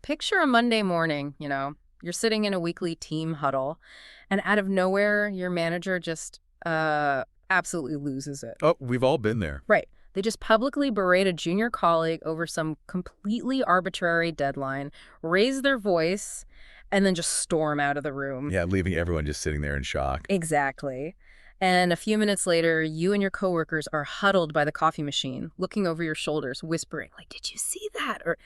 Picture a Monday morning, you're sitting in a weekly team huddle, and out of nowhere, your manager just absolutely loses it. Oh, we've all been there. Right. They just publicly berate a junior colleague over some completely arbitrary deadline, raise their voice, and then just storm out of the room. Yeah, leaving everyone just sitting there in shock. Exactly. And a few minutes later, you and your coworkers are huddled by the coffee machine, looking over your shoulders, whispering, like, did you see that? Or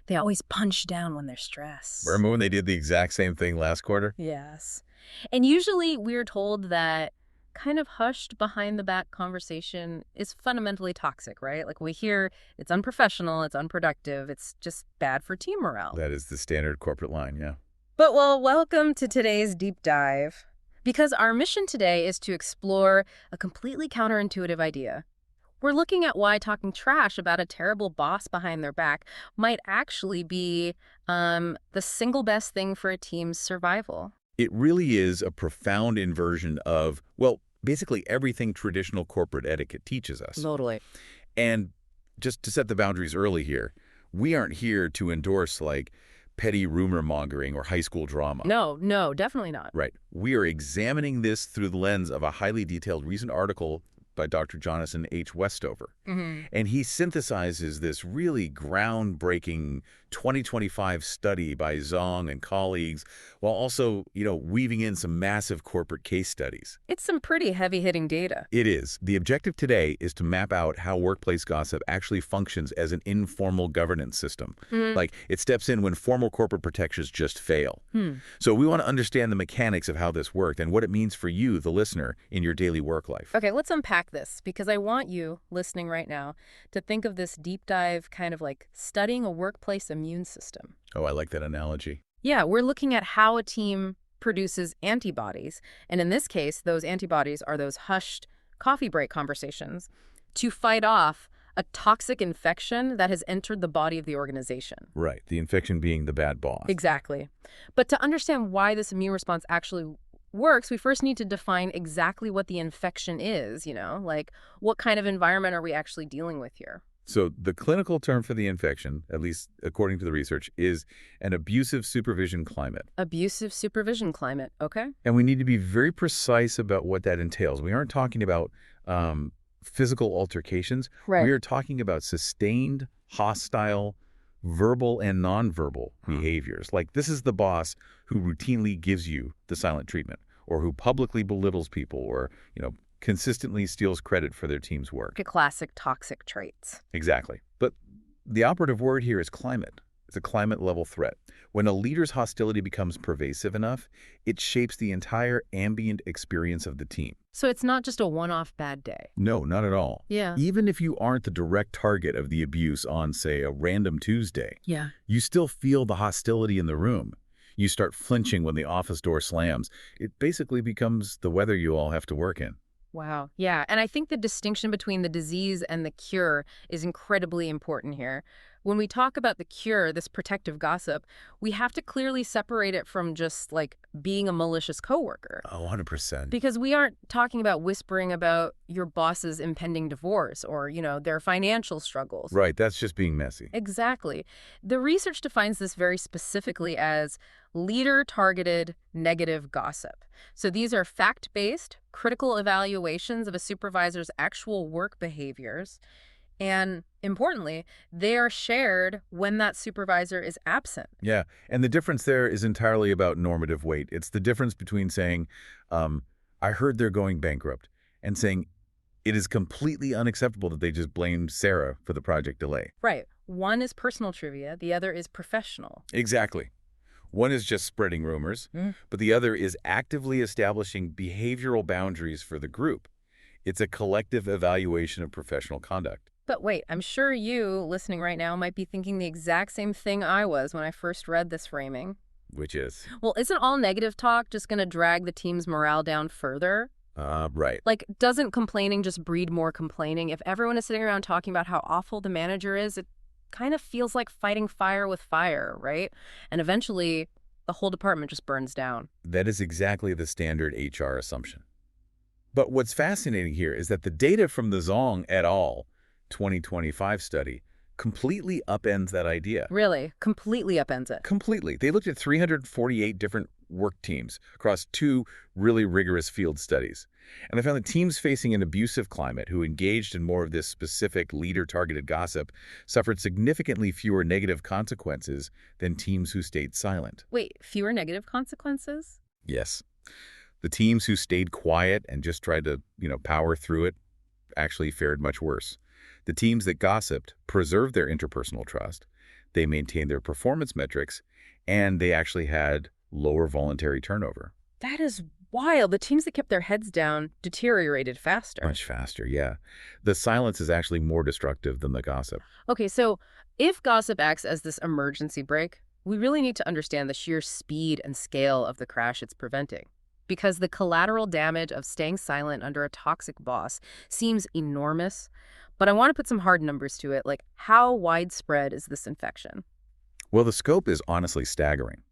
they always punch down when they're stressed. Remember when they did the exact same thing last quarter? Yes. And usually we're told that kind of hushed behind the back conversation is fundamentally toxic, right? Like we hear it's unprofessional, it's unproductive, it's just bad for team morale. That is the standard corporate line, yeah. But well, welcome to today's deep dive. Because our mission today is to explore a completely counterintuitive idea. We're looking at why talking trash about a terrible boss behind their back might actually be the single best thing for a team's survival. It really is a profound inversion of, well, basically everything traditional corporate etiquette teaches us. Totally. And just to set the boundaries early here, we aren't here to endorse, like, petty rumor mongering or high school drama. No, definitely not. Right. We are examining this through the lens of a highly detailed recent article by Dr. Jonathan H. Westover. And he synthesizes this really groundbreaking 2025 study by Zhang and colleagues while also, weaving in some massive corporate case studies. It's some pretty heavy-hitting data. It is. The objective today is to map out how workplace gossip actually functions as an informal governance system. Like, it steps in when formal corporate protections just fail. So we want to understand the mechanics of how this worked and what it means for you, the listener, in your daily work life. Okay, let's unpack this because I want you, listening right now, to think of this deep dive kind of like studying a workplace immune system. Oh, I like that analogy. Yeah, we're looking at how a team produces antibodies. And in this case, those antibodies are those hushed coffee break conversations to fight off a toxic infection that has entered the body of the organization. Right, the infection being the bad boss. Exactly. But to understand why this immune response actually works, we first need to define exactly what the infection is, like what kind of environment are we actually dealing with here? So the clinical term for the infection, at least according to the research, is an abusive supervision climate. Abusive supervision climate, okay? And we need to be very precise about what that entails. We aren't talking about physical altercations. Right. We are talking about sustained, hostile, verbal and nonverbal behaviors. Like, this is the boss who routinely gives you the silent treatment, or who publicly belittles people, or, consistently steals credit for their team's work. Classic toxic traits. Exactly. But the operative word here is climate. It's a climate-level threat. When a leader's hostility becomes pervasive enough, it shapes the entire ambient experience of the team. So it's not just a one-off bad day. No, not at all. Yeah. Even if you aren't the direct target of the abuse on, say, a random Tuesday, Yeah. you still feel the hostility in the room. You start flinching when the office door slams. It basically becomes the weather you all have to work in. Wow. Yeah. And I think the distinction between the disease and the cure is incredibly important here. When we talk about the cure, this protective gossip, we have to clearly separate it from just like being a malicious coworker. Oh, 100%. Because we aren't talking about whispering about your boss's impending divorce or, their financial struggles. Right. That's just being messy. Exactly. The research defines this very specifically as leader-targeted negative gossip. So these are fact-based, critical evaluations of a supervisor's actual work behaviors. And importantly, they are shared when that supervisor is absent. Yeah. And the difference there is entirely about normative weight. It's the difference between saying, I heard they're going bankrupt, and saying it is completely unacceptable that they just blamed Sarah for the project delay. Right. One is personal trivia. The other is professional. Exactly. One is just spreading rumors, but the other is actively establishing behavioral boundaries for the group. It's a collective evaluation of professional conduct. But wait, I'm sure you, listening right now, might be thinking the exact same thing I was when I first read this framing. Which is? Well, isn't all negative talk just going to drag the team's morale down further? Right. Like, doesn't complaining just breed more complaining? If everyone is sitting around talking about how awful the manager is, it kind of feels like fighting fire with fire, right? And eventually, the whole department just burns down. That is exactly the standard HR assumption. But what's fascinating here is that the data from the Zhang et al. 2025 study completely upends that idea. Really? Completely upends it. Completely. They looked at 348 different work teams across 2 really rigorous field studies. And they found that teams facing an abusive climate who engaged in more of this specific leader-targeted gossip suffered significantly fewer negative consequences than teams who stayed silent. Wait, fewer negative consequences? Yes. The teams who stayed quiet and just tried to, power through it actually fared much worse. The teams that gossiped preserved their interpersonal trust, they maintained their performance metrics, and they actually had lower voluntary turnover. That is wild. The teams that kept their heads down deteriorated faster. Much faster, yeah. The silence is actually more destructive than the gossip. Okay, so if gossip acts as this emergency brake, we really need to understand the sheer speed and scale of the crash it's preventing. Because the collateral damage of staying silent under a toxic boss seems enormous, but I want to put some hard numbers to it, like how widespread is this infection? Well, the scope is honestly staggering.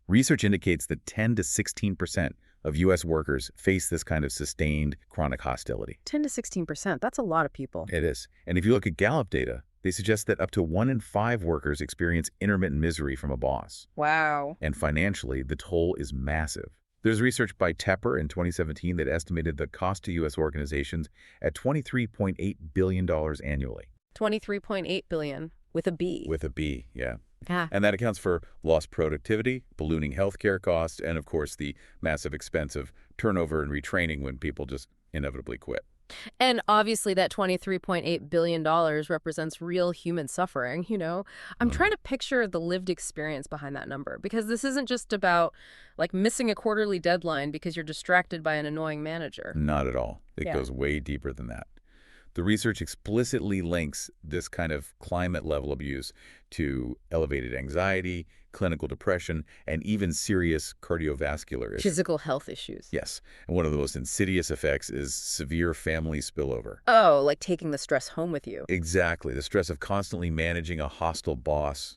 Research indicates that 10 to 16% of U.S. workers face this kind of sustained chronic hostility. 10 to 16%, that's a lot of people. It is. And if you look at Gallup data, they suggest that up to 1 in 5 workers experience intermittent misery from a boss. Wow. And financially, the toll is massive. There's research by Tepper in 2017 that estimated the cost to U.S. organizations at $23.8 billion annually. 23.8 billion with a B. With a B, yeah. Yeah. And that accounts for lost productivity, ballooning healthcare costs, and of course the massive expense of turnover and retraining when people just inevitably quit. And obviously that $23.8 billion represents real human suffering, I'm trying to picture the lived experience behind that number, because this isn't just about like missing a quarterly deadline because you're distracted by an annoying manager. Not at all. It Yeah. goes way deeper than that. The research explicitly links this kind of climate-level abuse to elevated anxiety, clinical depression, and even serious cardiovascular issues. Physical health issues. Yes, and one of the most insidious effects is severe family spillover. Oh, like taking the stress home with you. Exactly, the stress of constantly managing a hostile boss,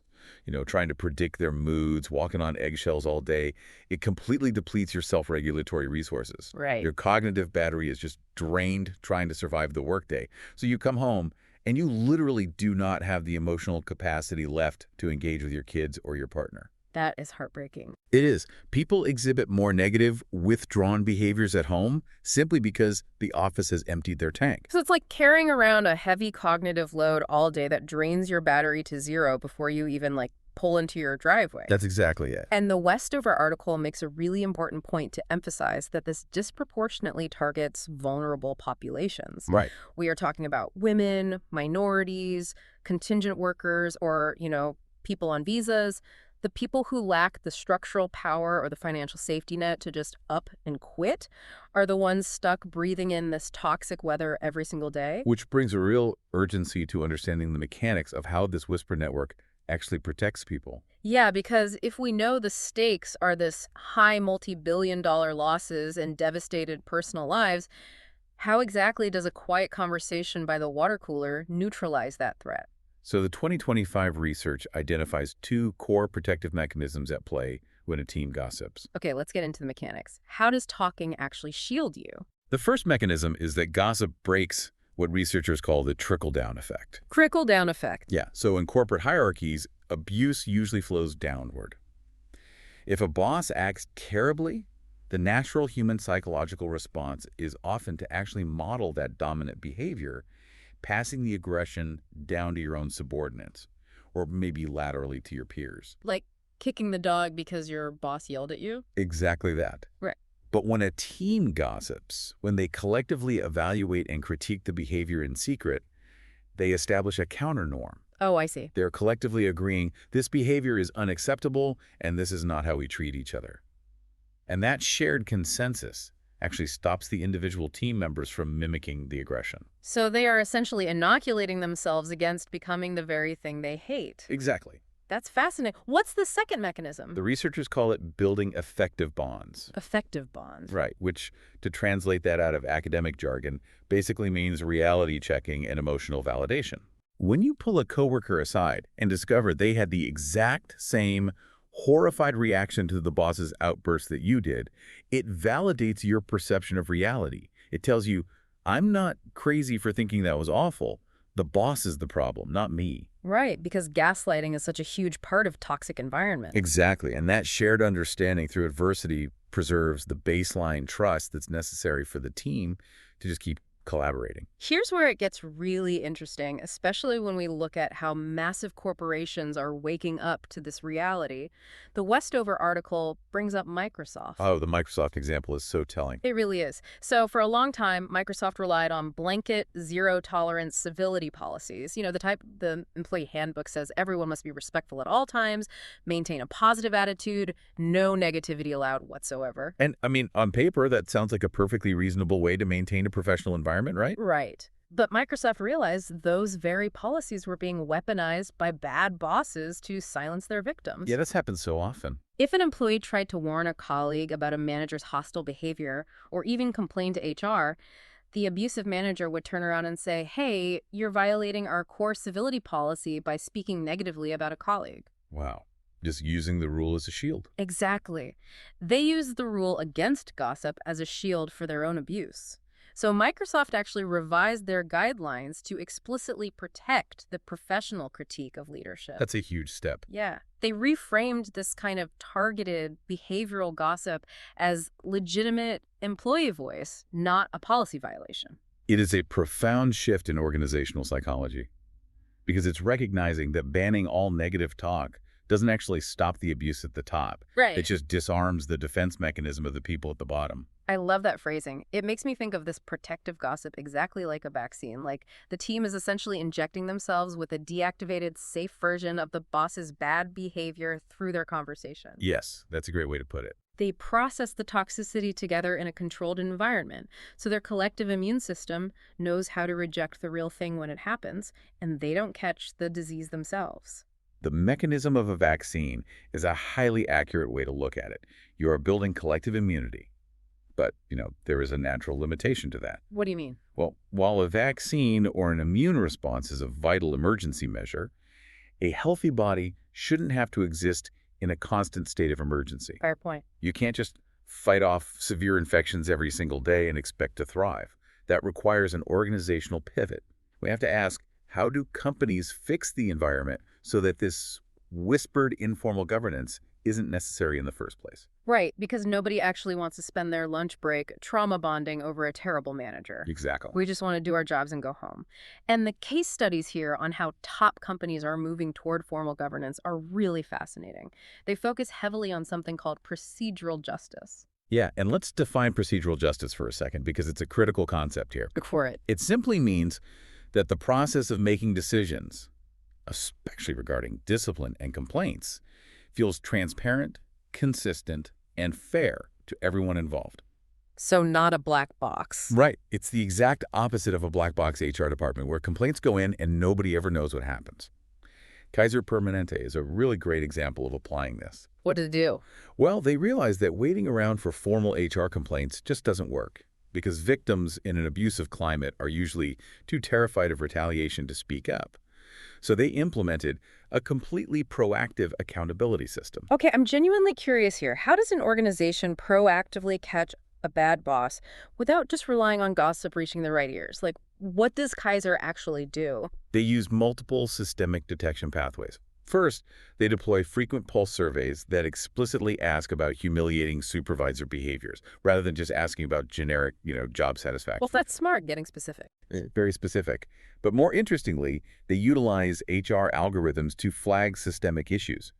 trying to predict their moods, walking on eggshells all day. It completely depletes your self-regulatory resources. Right. Your cognitive battery is just drained trying to survive the workday. So you come home and you literally do not have the emotional capacity left to engage with your kids or your partner. That is heartbreaking. It is. People exhibit more negative, withdrawn behaviors at home simply because the office has emptied their tank. So it's like carrying around a heavy cognitive load all day that drains your battery to zero before you even pull into your driveway. That's exactly it. And the Westover article makes a really important point to emphasize that this disproportionately targets vulnerable populations. Right. We are talking about women, minorities, contingent workers, or, people on visas. The people who lack the structural power or the financial safety net to just up and quit are the ones stuck breathing in this toxic weather every single day. Which brings a real urgency to understanding the mechanics of how this whisper network actually protects people. Yeah, because if we know the stakes are this high multi-billion-dollar losses and devastated personal lives, how exactly does a quiet conversation by the water cooler neutralize that threat? So the 2025 research identifies 2 core protective mechanisms at play when a team gossips. Okay, let's get into the mechanics. How does talking actually shield you? The first mechanism is that gossip breaks what researchers call the trickle-down effect. Trickle-down effect. Yeah, so in corporate hierarchies, abuse usually flows downward. If a boss acts terribly, the natural human psychological response is often to actually model that dominant behavior, passing the aggression down to your own subordinates, or maybe laterally to your peers. Like kicking the dog because your boss yelled at you? Exactly that. Right. But when a team gossips, when they collectively evaluate and critique the behavior in secret, they establish a counter norm. Oh, I see. They're collectively agreeing this behavior is unacceptable and this is not how we treat each other. And that shared consensus actually stops the individual team members from mimicking the aggression. So they are essentially inoculating themselves against becoming the very thing they hate. Exactly. That's fascinating. What's the second mechanism? The researchers call it building effective bonds. Effective bonds. Right, which, to translate that out of academic jargon, basically means reality checking and emotional validation. When you pull a coworker aside and discover they had the exact same horrified reaction to the boss's outburst that you did, it validates your perception of reality. It tells you, I'm not crazy for thinking that was awful. The boss is the problem, not me. Right, because gaslighting is such a huge part of toxic environments. Exactly. And that shared understanding through adversity preserves the baseline trust that's necessary for the team to just keep collaborating. Here's where it gets really interesting, especially when we look at how massive corporations are waking up to this reality. The Westover article brings up Microsoft. Oh, the Microsoft example is so telling. It really is. So for a long time, Microsoft relied on blanket, zero-tolerance civility policies. You know, the type the employee handbook says everyone must be respectful at all times, maintain a positive attitude, no negativity allowed whatsoever. And, I mean, on paper, that sounds like a perfectly reasonable way to maintain a professional environment, right? Right. But Microsoft realized those very policies were being weaponized by bad bosses to silence their victims. Yeah, this happens so often. If an employee tried to warn a colleague about a manager's hostile behavior or even complain to HR, the abusive manager would turn around and say, hey, you're violating our core civility policy by speaking negatively about a colleague. Wow. Just using the rule as a shield. Exactly. They use the rule against gossip as a shield for their own abuse. So Microsoft actually revised their guidelines to explicitly protect the professional critique of leadership. That's a huge step. Yeah. They reframed this kind of targeted behavioral gossip as legitimate employee voice, not a policy violation. It is a profound shift in organizational psychology because it's recognizing that banning all negative talk doesn't actually stop the abuse at the top. Right. It just disarms the defense mechanism of the people at the bottom. I love that phrasing. It makes me think of this protective gossip exactly like a vaccine. Like the team is essentially injecting themselves with a deactivated, safe version of the boss's bad behavior through their conversation. Yes, that's a great way to put it. They process the toxicity together in a controlled environment, so their collective immune system knows how to reject the real thing when it happens, and they don't catch the disease themselves. The mechanism of a vaccine is a highly accurate way to look at it. You are building collective immunity. But, there is a natural limitation to that. What do you mean? Well, while a vaccine or an immune response is a vital emergency measure, a healthy body shouldn't have to exist in a constant state of emergency. Fair point. You can't just fight off severe infections every single day and expect to thrive. That requires an organizational pivot. We have to ask, how do companies fix the environment so that this whispered informal governance isn't necessary in the first place? Right, because nobody actually wants to spend their lunch break trauma bonding over a terrible manager. Exactly. We just want to do our jobs and go home. And the case studies here on how top companies are moving toward formal governance are really fascinating. They focus heavily on something called procedural justice. Yeah, and let's define procedural justice for a second because it's a critical concept here. Look for it. It simply means that the process of making decisions, especially regarding discipline and complaints, feels transparent, consistent, and fair to everyone involved. So not a black box. Right. It's the exact opposite of a black box HR department where complaints go in and nobody ever knows what happens. Kaiser Permanente is a really great example of applying this. What did it do? Well, they realized that waiting around for formal HR complaints just doesn't work because victims in an abusive climate are usually too terrified of retaliation to speak up. So they implemented a completely proactive accountability system. Okay, I'm genuinely curious here. How does an organization proactively catch a bad boss without just relying on gossip reaching the right ears? Like, what does Kaiser actually do? They use multiple systemic detection pathways. First, they deploy frequent pulse surveys that explicitly ask about humiliating supervisor behaviors, rather than just asking about generic, job satisfaction. Well, that's smart, getting specific. Very specific. But more interestingly, they utilize HR algorithms to flag systemic issues.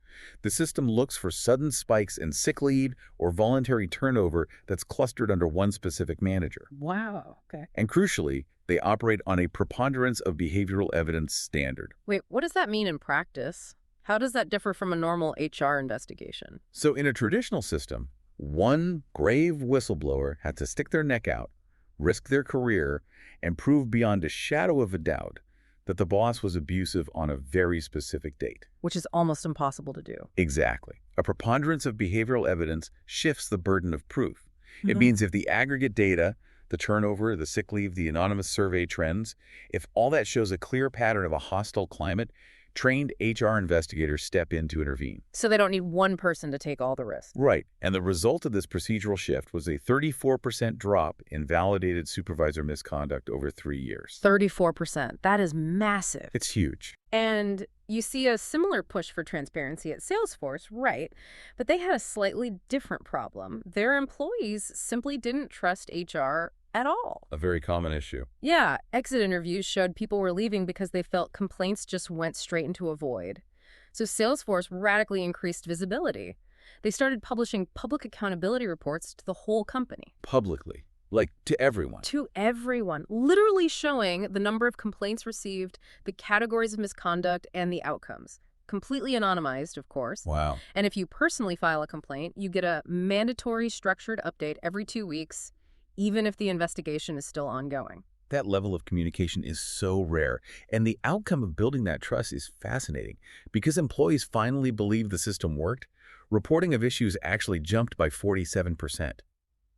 The system looks for sudden spikes in sick leave or voluntary turnover that's clustered under one specific manager. Wow, okay. And crucially, they operate on a preponderance of behavioral evidence standard. Wait, what does that mean in practice? How does that differ from a normal HR investigation? So in a traditional system, one grave whistleblower had to stick their neck out, risk their career, and prove beyond a shadow of a doubt that the boss was abusive on a very specific date. Which is almost impossible to do. Exactly. A preponderance of behavioral evidence shifts the burden of proof. It means if the aggregate data, the turnover, the sick leave, the anonymous survey trends, if all that shows a clear pattern of a hostile climate, Trained HR investigators step in to intervene. So they don't need one person to take all the risk. Right, and the result of this procedural shift was a 34% drop in validated supervisor misconduct over 3 years. 34%. That is massive. It's huge. And you see a similar push for transparency at Salesforce, right? But they had a slightly different problem. Their employees simply didn't trust HR at all. A very common issue. Yeah, exit interviews showed people were leaving because they felt complaints just went straight into a void. So Salesforce radically increased visibility. They started publishing public accountability reports to the whole company. Publicly. Like, to everyone. To everyone, literally showing the number of complaints received, the categories of misconduct, and the outcomes. Completely anonymized, of course. Wow. And if you personally file a complaint, you get a mandatory structured update every 2 weeks, even if the investigation is still ongoing. That level of communication is so rare, and the outcome of building that trust is fascinating. Because employees finally believed the system worked, reporting of issues actually jumped by 47%.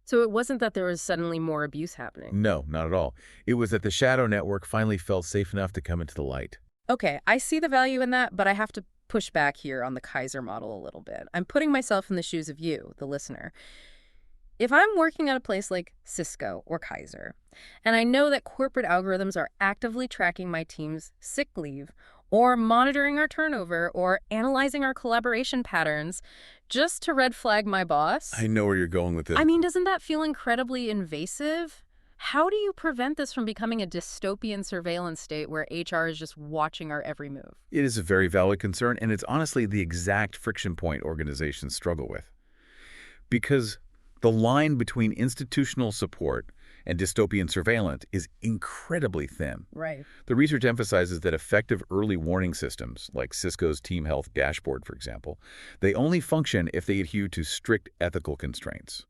So it wasn't that there was suddenly more abuse happening. No, not at all. It was that the shadow network finally felt safe enough to come into the light. Okay, I see the value in that, but I have to push back here on the Kaiser model a little bit. I'm putting myself in the shoes of you, the listener. If I'm working at a place like Cisco or Kaiser, and I know that corporate algorithms are actively tracking my team's sick leave, or monitoring our turnover, or analyzing our collaboration patterns, just to red flag my boss. I know where you're going with this. I mean, doesn't that feel incredibly invasive? How do you prevent this from becoming a dystopian surveillance state where HR is just watching our every move? It is a very valid concern, and it's honestly the exact friction point organizations struggle with. Because the line between institutional support and dystopian surveillance is incredibly thin. Right. The research emphasizes that effective early warning systems, like Cisco's Team Health Dashboard, for example, they only function if they adhere to strict ethical constraints.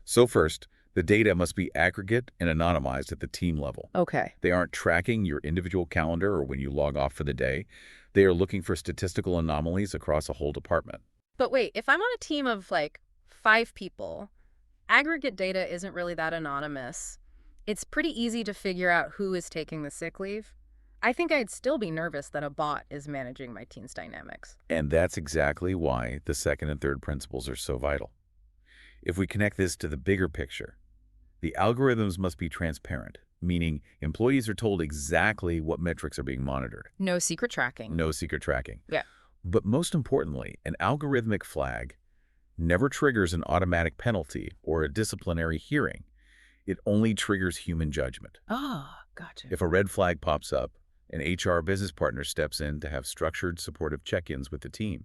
So first, the data must be aggregate and anonymized at the team level. Okay. They aren't tracking your individual calendar or when you log off for the day. They are looking for statistical anomalies across a whole department. But wait, if I'm on a team of like 5 people, aggregate data isn't really that anonymous. It's pretty easy to figure out who is taking the sick leave. I think I'd still be nervous that a bot is managing my team's dynamics. And that's exactly why the second and third principles are so vital. If we connect this to the bigger picture, the algorithms must be transparent, meaning employees are told exactly what metrics are being monitored. No secret tracking. No secret tracking. Yeah. But most importantly, an algorithmic flag never triggers an automatic penalty or a disciplinary hearing. It only triggers human judgment. Oh, gotcha. If a red flag pops up, an HR business partner steps in to have structured, supportive check-ins with the team.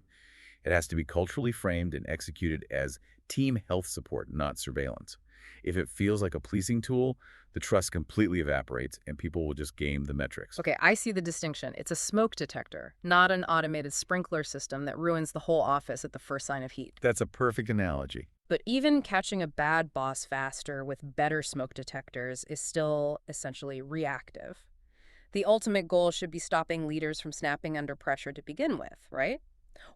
It has to be culturally framed and executed as team health support, not surveillance. If it feels like a policing tool, the trust completely evaporates and people will just game the metrics. Okay, I see the distinction. It's a smoke detector, not an automated sprinkler system that ruins the whole office at the first sign of heat. That's a perfect analogy. But even catching a bad boss faster with better smoke detectors is still essentially reactive. The ultimate goal should be stopping leaders from snapping under pressure to begin with, right?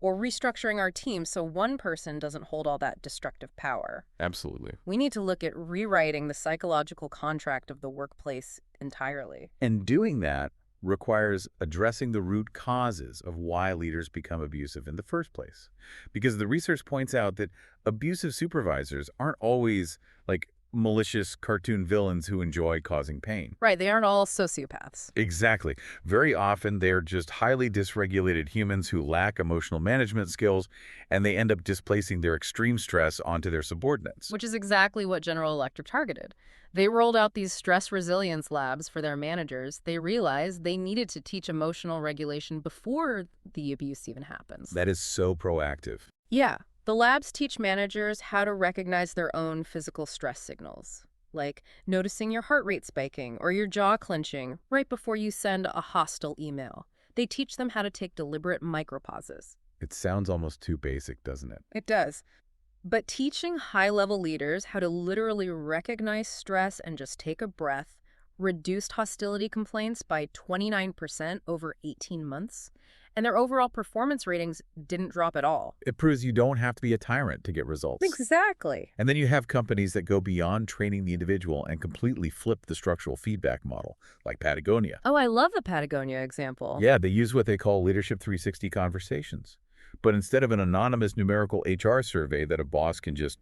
Or restructuring our team so one person doesn't hold all that destructive power. Absolutely. We need to look at rewriting the psychological contract of the workplace entirely. And doing that requires addressing the root causes of why leaders become abusive in the first place. Because the research points out that abusive supervisors aren't always like malicious cartoon villains who enjoy causing pain. Right, they aren't all sociopaths. Exactly. Very often they're just highly dysregulated humans who lack emotional management skills, and they end up displacing their extreme stress onto their subordinates. Which is exactly what General Electric targeted. They rolled out these stress resilience labs for their managers. They realized they needed to teach emotional regulation before the abuse even happens. That is so proactive. Yeah. The labs teach managers how to recognize their own physical stress signals, like noticing your heart rate spiking or your jaw clenching right before you send a hostile email. They teach them how to take deliberate micropauses. It sounds almost too basic, doesn't it? It does. But teaching high-level leaders how to literally recognize stress and just take a breath reduced hostility complaints by 29% over 18 months, and their overall performance ratings didn't drop at all. It proves you don't have to be a tyrant to get results. Exactly. And then you have companies that go beyond training the individual and completely flip the structural feedback model, like Patagonia. Oh, I love the Patagonia example. Yeah, they use what they call Leadership 360 conversations. But instead of an anonymous numerical HR survey that a boss can just,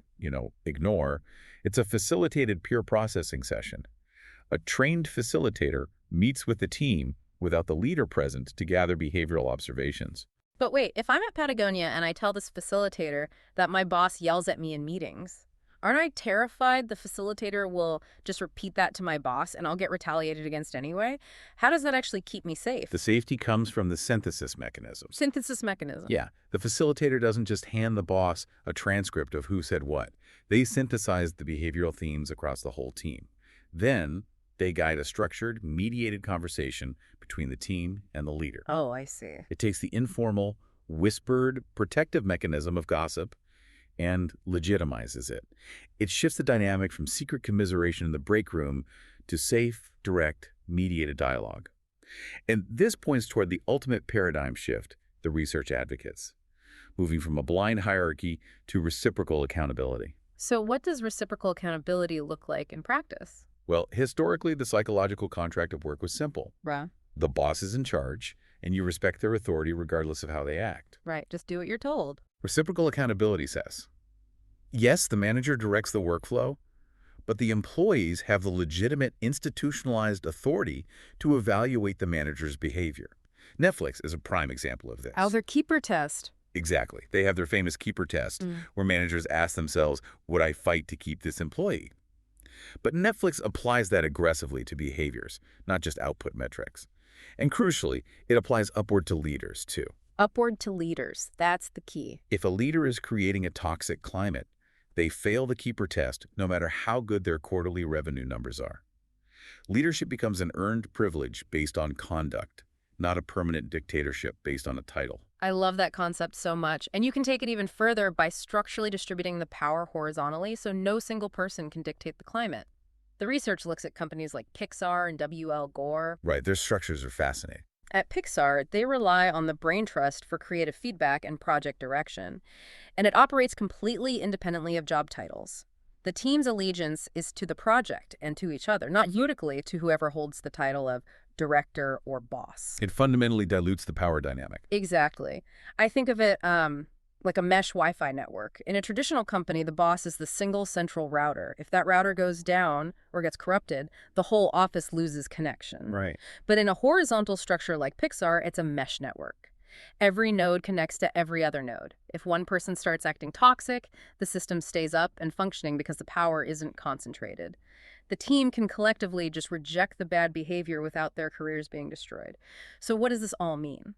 ignore, it's a facilitated peer processing session. A trained facilitator meets with the team without the leader present to gather behavioral observations. But wait, if I'm at Patagonia and I tell this facilitator that my boss yells at me in meetings, aren't I terrified the facilitator will just repeat that to my boss and I'll get retaliated against anyway? How does that actually keep me safe? The safety comes from the synthesis mechanism. Synthesis mechanism. Yeah, the facilitator doesn't just hand the boss a transcript of who said what. They synthesize the behavioral themes across the whole team. Then they guide a structured, mediated conversation between the team and the leader. Oh, I see. It takes the informal, whispered, protective mechanism of gossip and legitimizes it. It shifts the dynamic from secret commiseration in the break room to safe, direct, mediated dialogue. And this points toward the ultimate paradigm shift, the research advocates, moving from a blind hierarchy to reciprocal accountability. So what does reciprocal accountability look like in practice? Well, historically, the psychological contract of work was simple. Right. The boss is in charge, and you respect their authority regardless of how they act. Right, just do what you're told. Reciprocal accountability says, yes, the manager directs the workflow, but the employees have the legitimate institutionalized authority to evaluate the manager's behavior. Netflix is a prime example of this. Oh, their keeper test. Exactly. They have their famous keeper test, where managers ask themselves, would I fight to keep this employee? But Netflix applies that aggressively to behaviors, not just output metrics. And crucially, it applies upward to leaders, too. Upward to leaders. That's the key. If a leader is creating a toxic climate, they fail the keeper test no matter how good their quarterly revenue numbers are. Leadership becomes an earned privilege based on conduct, not a permanent dictatorship based on a title. I love that concept so much. And you can take it even further by structurally distributing the power horizontally so no single person can dictate the climate. The research looks at companies like Pixar and W.L. Gore. Right, their structures are fascinating. At Pixar, they rely on the brain trust for creative feedback and project direction, and it operates completely independently of job titles. The team's allegiance is to the project and to each other, not unically to whoever holds the title of director or boss. It fundamentally dilutes the power dynamic. Exactly. I think of it like a mesh Wi-Fi network. In a traditional company, the boss is the single central router. If that router goes down or gets corrupted, the whole office loses connection. Right. But in a horizontal structure like Pixar, it's a mesh network. Every node connects to every other node. If one person starts acting toxic, the system stays up and functioning because the power isn't concentrated. The team can collectively just reject the bad behavior without their careers being destroyed. So what does this all mean?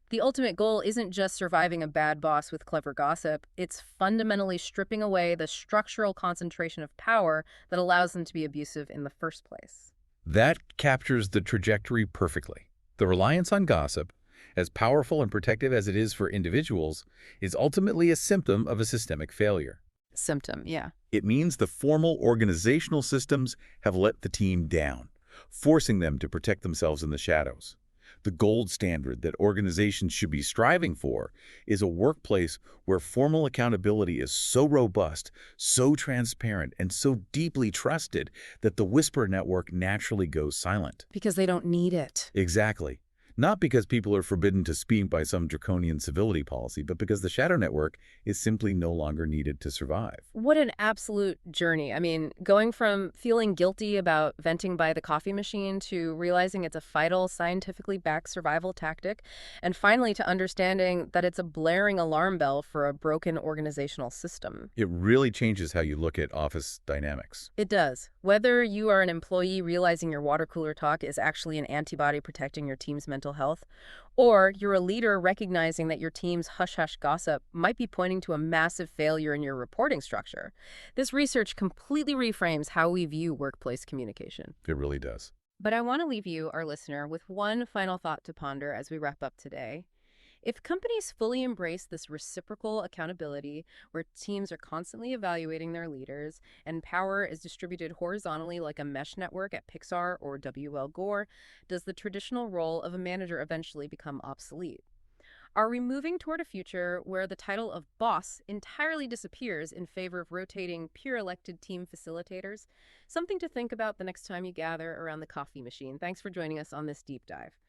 The ultimate goal isn't just surviving a bad boss with clever gossip. It's fundamentally stripping away the structural concentration of power that allows them to be abusive in the first place. That captures the trajectory perfectly. The reliance on gossip, as powerful and protective as it is for individuals, is ultimately a symptom of a systemic failure. Symptom, yeah. It means the formal organizational systems have let the team down, forcing them to protect themselves in the shadows. The gold standard that organizations should be striving for is a workplace where formal accountability is so robust, so transparent, and so deeply trusted that the whisper network naturally goes silent. Because they don't need it. Exactly. Not because people are forbidden to speak by some draconian civility policy, but because the shadow network is simply no longer needed to survive. What an absolute journey. I mean, going from feeling guilty about venting by the coffee machine to realizing it's a vital, scientifically backed survival tactic, and finally to understanding that it's a blaring alarm bell for a broken organizational system. It really changes how you look at office dynamics. It does. Whether you are an employee realizing your water cooler talk is actually an antibody protecting your team's mental health, or you're a leader recognizing that your team's hush-hush gossip might be pointing to a massive failure in your reporting structure. This research completely reframes how we view workplace communication. It really does. But I want to leave you, our listener, with one final thought to ponder as we wrap up today. If companies fully embrace this reciprocal accountability, where teams are constantly evaluating their leaders and power is distributed horizontally like a mesh network at Pixar or W.L. Gore, does the traditional role of a manager eventually become obsolete? Are we moving toward a future where the title of boss entirely disappears in favor of rotating, peer elected team facilitators? Something to think about the next time you gather around the coffee machine. Thanks for joining us on this deep dive.